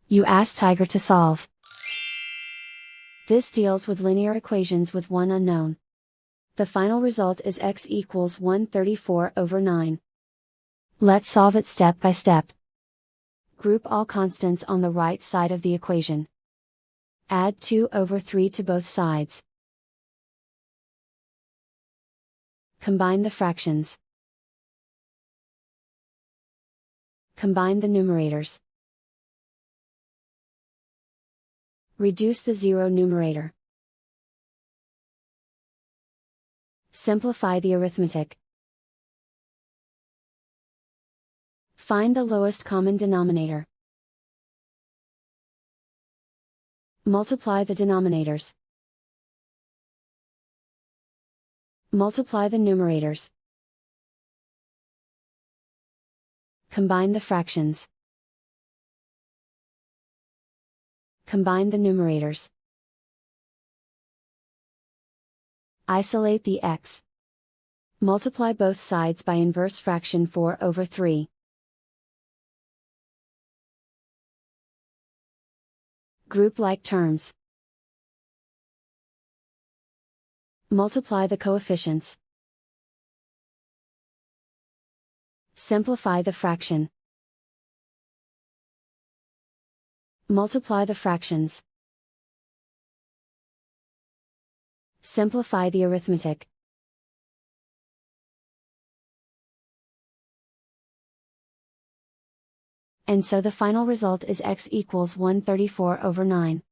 You ask Tiger to solve. This deals with linear equations with one unknown. The final result is x equals 134/9. Let's solve it step by step. Group all constants on the right side of the equation. Add 2/3 to both sides. Combine the fractions. Combine the numerators. Reduce the zero numerator. Simplify the arithmetic. Find the lowest common denominator. Multiply the denominators. Multiply the numerators. Combine the fractions. Combine the numerators. Isolate the x. Multiply both sides by inverse fraction 4/3. Group like terms. Multiply the coefficients. Simplify the fraction. Multiply the fractions. Simplify the arithmetic. And so the final result is x equals 134/9.